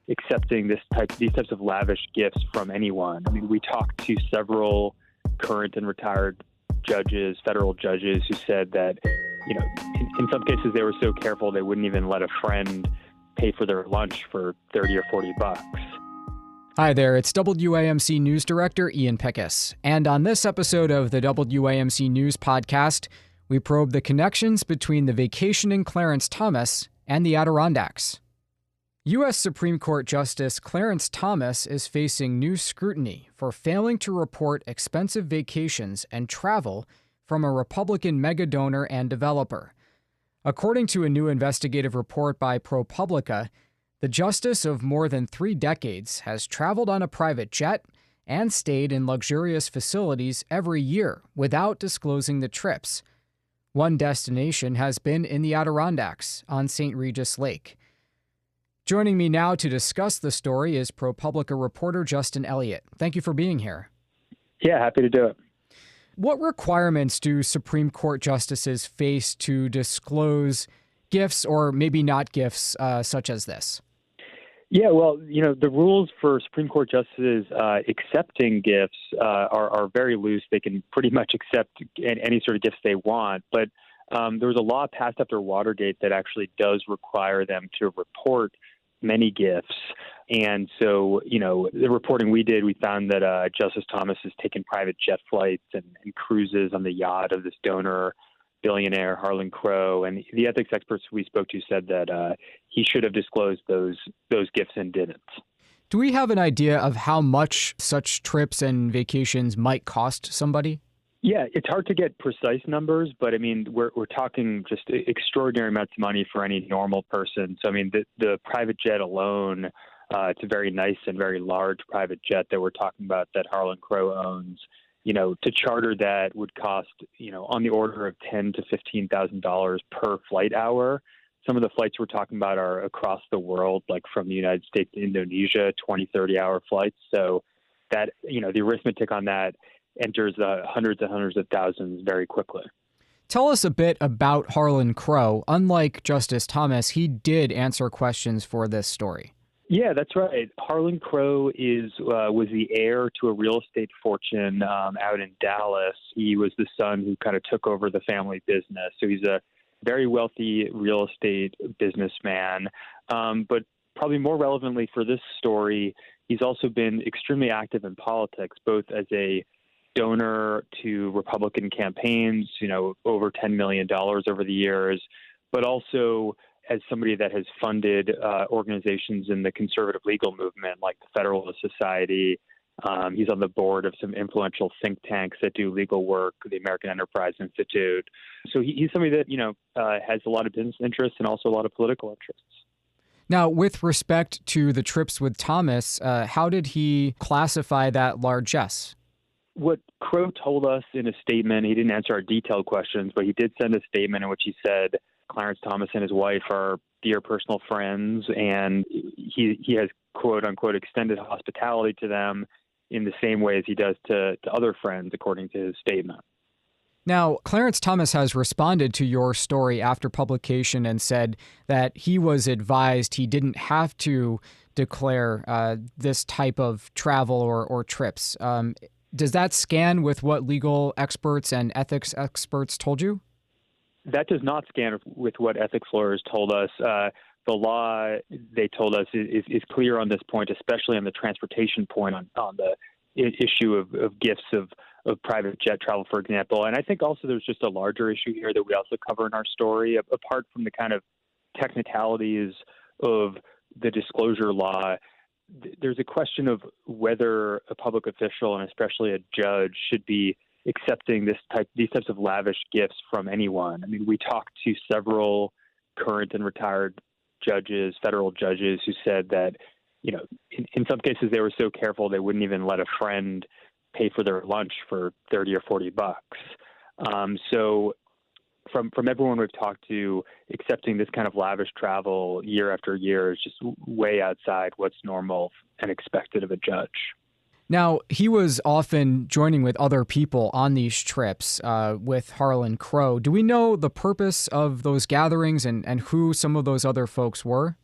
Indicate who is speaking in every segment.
Speaker 1: accepting these types of lavish gifts from anyone. I mean, we talked to several current and retired judges, federal judges, who said that, in some cases they were so careful they wouldn't even let a friend pay for their lunch for 30 or 40 bucks.
Speaker 2: Hi there, it's WAMC News Director Ian Pickus. And on this episode of the WAMC News Podcast, we probe the connections between the vacationing Clarence Thomas and the Adirondacks. U.S. Supreme Court Justice Clarence Thomas is facing new scrutiny for failing to report expensive vacations and travel from a Republican megadonor and developer. According to a new investigative report by ProPublica, the justice of more than 3 decades has traveled on a private jet and stayed in luxurious facilities every year without disclosing the trips. One destination has been in the Adirondacks on St. Regis Lake. Joining me now to discuss the story is ProPublica reporter Justin Elliott. Thank you for being here.
Speaker 1: Yeah, happy to do it.
Speaker 2: What requirements do Supreme Court justices face to disclose gifts, or maybe not gifts, such as this?
Speaker 1: Yeah, well, the rules for Supreme Court justices accepting gifts are very loose. They can pretty much accept any sort of gifts they want. But there was a law passed after Watergate that actually does require them to report many gifts. And so, the reporting we did, we found that Justice Thomas has taken private jet flights and cruises on the yacht of this donor billionaire, Harlan Crow. And the ethics experts we spoke to said that he should have disclosed those gifts and didn't.
Speaker 2: Do we have an idea of how much such trips and vacations might cost somebody?
Speaker 1: Yeah, it's hard to get precise numbers, but I mean, we're talking just extraordinary amounts of money for any normal person. So I mean, the private jet alone, it's a very nice and very large private jet that we're talking about that Harlan Crow owns. To charter that would cost, on the order of $10,000 to $15,000 per flight hour. Some of the flights we're talking about are across the world, like from the United States to Indonesia, 20, 30-hour flights. So that, the arithmetic on that enters hundreds and hundreds of thousands very quickly.
Speaker 2: Tell us a bit about Harlan Crow. Unlike Justice Thomas, he did answer questions for this story.
Speaker 1: Yeah, that's right. Harlan Crow was the heir to a real estate fortune out in Dallas. He was the son who kind of took over the family business. So he's a very wealthy real estate businessman. But probably more relevantly for this story, he's also been extremely active in politics, both as a donor to Republican campaigns, over $10 million over the years, but also as somebody that has funded organizations in the conservative legal movement, like the Federalist Society. He's on the board of some influential think tanks that do legal work, the American Enterprise Institute. So he's somebody that, has a lot of business interests and also a lot of political interests.
Speaker 2: Now, with respect to the trips with Thomas, how did he classify that largesse?
Speaker 1: What Crow told us in a statement, he didn't answer our detailed questions, but he did send a statement in which he said Clarence Thomas and his wife are dear personal friends, and he has, quote unquote, extended hospitality to them in the same way as he does to other friends, according to his statement.
Speaker 2: Now, Clarence Thomas has responded to your story after publication and said that he was advised he didn't have to declare this type of travel or trips. Does that scan with what legal experts and ethics experts told you?
Speaker 1: That does not scan with what ethics lawyers told us. The law, they told us, is clear on this point, especially on the transportation point, on the issue of gifts of private jet travel, for example. And I think also there's just a larger issue here that we also cover in our story, apart from the kind of technicalities of the disclosure law. There's a question of whether a public official, and especially a judge, should be accepting these types of lavish gifts from anyone. I mean, we talked to several current and retired judges, federal judges, who said that, in some cases they were so careful they wouldn't even let a friend pay for their lunch for 30 or 40 bucks. So from everyone we've talked to, accepting this kind of lavish travel year after year is just way outside what's normal and expected of a judge.
Speaker 2: Now, he was often joining with other people on these trips with Harlan Crow. Do we know the purpose of those gatherings and who some of those other folks were?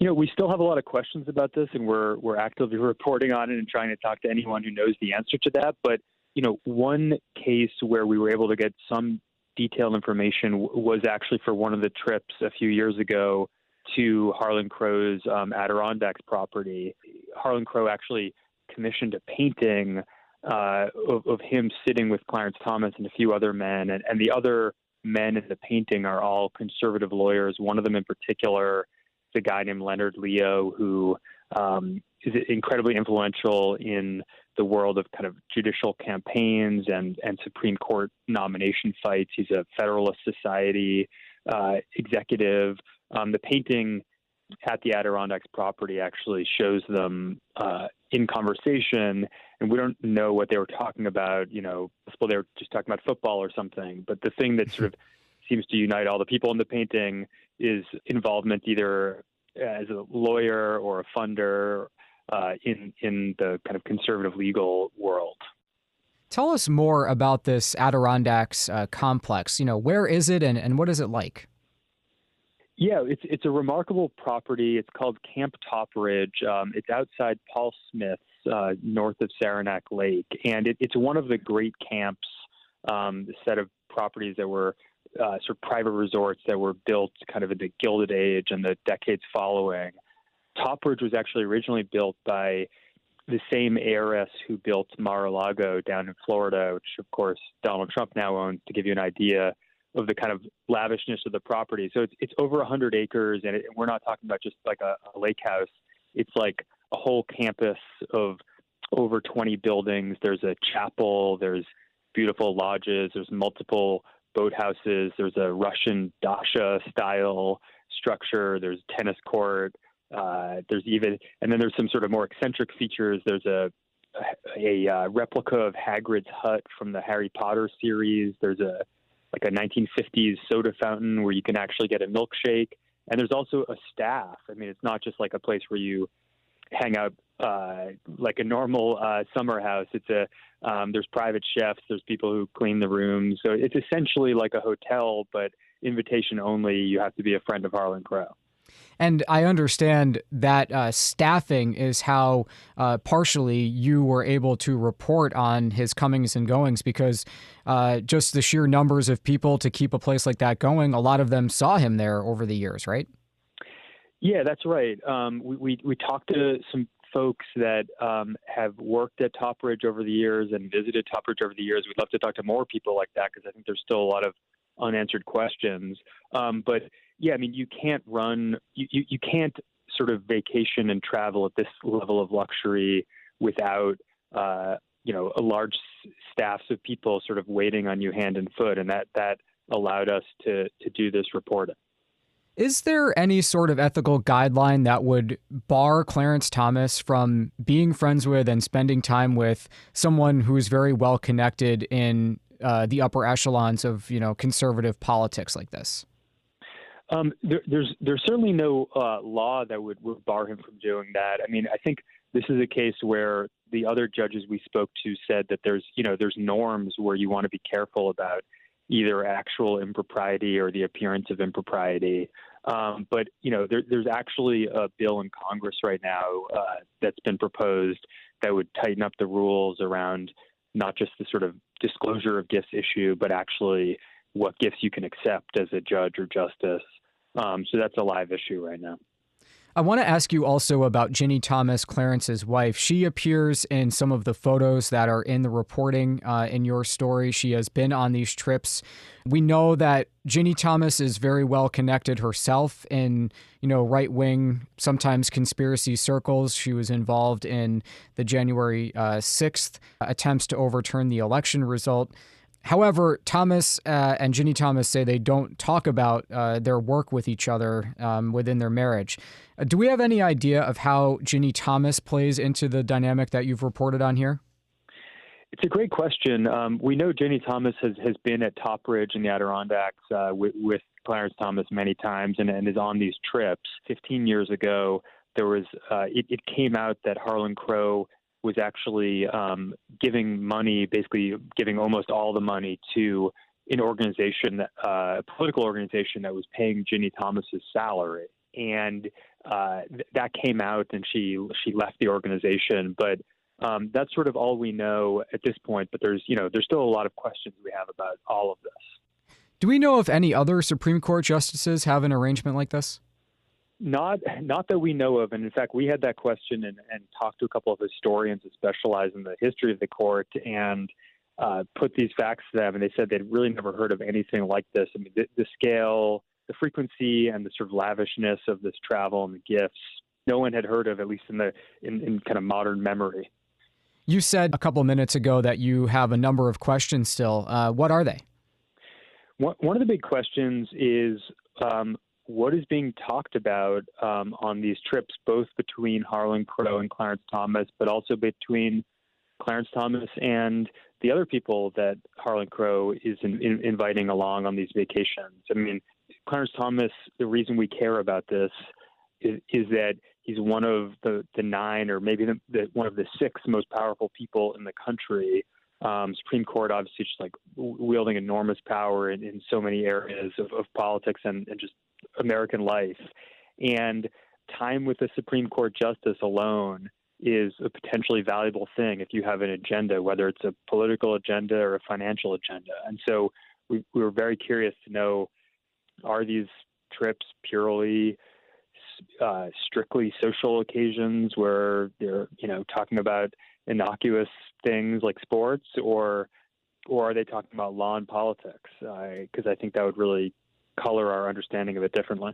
Speaker 1: We still have a lot of questions about this, and we're actively reporting on it and trying to talk to anyone who knows the answer to that. But, one case where we were able to get some detailed information was actually for one of the trips a few years ago to Harlan Crow's Adirondacks property. Harlan Crow actually commissioned a painting of him sitting with Clarence Thomas and a few other men, and the other men in the painting are all conservative lawyers. One of them in particular is a guy named Leonard Leo, who is incredibly influential in the world of kind of judicial campaigns and Supreme Court nomination fights. He's a Federalist Society executive. The painting at the Adirondacks property actually shows them in conversation, and we don't know what they were talking about. Possible they were just talking about football or something. But the thing that sort of seems to unite all the people in the painting is involvement either as a lawyer or a funder in the kind of conservative legal world.
Speaker 2: Tell us more about this Adirondacks complex. Where is it and what is it like?
Speaker 1: Yeah, it's a remarkable property. It's called Camp Topridge. It's outside Paul Smith's, north of Saranac Lake, and it's one of the great camps, the set of properties that were sort of private resorts that were built kind of in the Gilded Age and the decades following. Topridge was actually originally built by the same heiress who built Mar-a-Lago down in Florida, which of course Donald Trump now owns, to give you an idea of the kind of lavishness of the property. So it's over 100 acres, and we're not talking about just like a lake house. It's like a whole campus of over 20 buildings. There's a chapel, there's beautiful lodges, there's multiple boathouses, there's a Russian dacha style structure, there's tennis court, and then there's some sort of more eccentric features. There's a replica of Hagrid's hut from the Harry Potter series. There's a 1950s soda fountain where you can actually get a milkshake. And there's also a staff. I mean, it's not just like a place where you hang out like a normal summer house. There's private chefs. There's people who clean the rooms. So it's essentially like a hotel, but invitation only. You have to be a friend of Harlan Crow.
Speaker 2: And I understand that staffing is how partially you were able to report on his comings and goings, because just the sheer numbers of people to keep a place like that going, a lot of them saw him there over the years, right?
Speaker 1: Yeah, that's right. We talked to some folks that have worked at Topridge over the years and visited Topridge over the years. We'd love to talk to more people like that, because I think there's still a lot of unanswered questions. But yeah, I mean, you can't you can't sort of vacation and travel at this level of luxury without, a large staffs of people sort of waiting on you hand and foot. And that allowed us to do this reporting.
Speaker 2: Is there any sort of ethical guideline that would bar Clarence Thomas from being friends with and spending time with someone who's very well connected in the upper echelons of, conservative politics like this?
Speaker 1: There's certainly no law that would bar him from doing that. I mean, I think this is a case where the other judges we spoke to said that there's norms where you want to be careful about either actual impropriety or the appearance of impropriety. But there's actually a bill in Congress right now that's been proposed that would tighten up the rules around not just the sort of disclosure of gifts issue, but actually what gifts you can accept as a judge or justice. So that's a live issue right now.
Speaker 2: I want to ask you also about Ginny Thomas, Clarence's wife. She appears in some of the photos that are in the reporting in your story. She has been on these trips. We know that Ginny Thomas is very well connected herself in, right-wing, sometimes conspiracy circles. She was involved in the January 6th attempts to overturn the election result. However, Thomas and Ginny Thomas say they don't talk about their work with each other within their marriage. Do we have any idea of how Ginny Thomas plays into the dynamic that you've reported on here?
Speaker 1: It's a great question. We know Ginny Thomas has been at Topridge in the Adirondacks with Clarence Thomas many times and is on these trips. 15 years ago, there was it came out that Harlan Crow was actually giving money, basically giving almost all the money to an organization, a political organization that was paying Ginny Thomas's salary. and that came out, and she left the organization. But that's sort of all we know at this point. But there's still a lot of questions we have about all of this.
Speaker 2: Do we know if any other Supreme Court justices have an arrangement like this?
Speaker 1: Not that we know of. And in fact, we had that question and talked to a couple of historians that specialize in the history of the court and put these facts to them. And they said they'd really never heard of anything like this. I mean, the scale, the frequency, and the sort of lavishness of this travel and the gifts, no one had heard of, at least in kind of modern memory.
Speaker 2: You said a couple minutes ago that you have a number of questions still. What are they?
Speaker 1: One of the big questions is what is being talked about on these trips, both between Harlan Crow and Clarence Thomas, but also between Clarence Thomas and the other people that Harlan Crow is inviting along on these vacations. I mean, Clarence Thomas, the reason we care about this is that he's one of the 9 or maybe one of the 6 most powerful people in the country. Supreme Court obviously just like wielding enormous power in so many areas of politics and just American life. And time with the Supreme Court justice alone is a potentially valuable thing if you have an agenda, whether it's a political agenda or a financial agenda. And so we were very curious to know, are these trips purely strictly social occasions where they're talking about innocuous things like sports, or are they talking about law and politics? Because I think that would really color our understanding of it differently.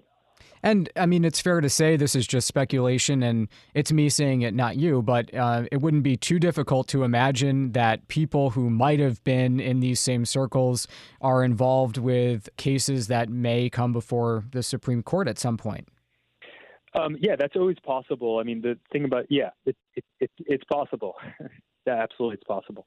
Speaker 2: And I mean, it's fair to say this is just speculation, and it's me saying it, not you, but it wouldn't be too difficult to imagine that people who might have been in these same circles are involved with cases that may come before the Supreme Court at some point.
Speaker 1: Yeah, that's always possible. I mean, the thing about, it's possible. Yeah, absolutely, it's possible.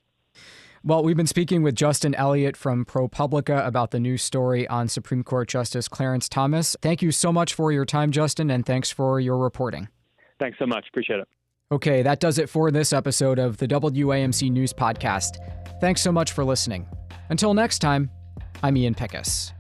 Speaker 2: Well, we've been speaking with Justin Elliott from ProPublica about the news story on Supreme Court Justice Clarence Thomas. Thank you so much for your time, Justin, and thanks for your reporting.
Speaker 1: Thanks so much. Appreciate it.
Speaker 2: Okay, that does it for this episode of the WAMC News Podcast. Thanks so much for listening. Until next time, I'm Ian Pickus.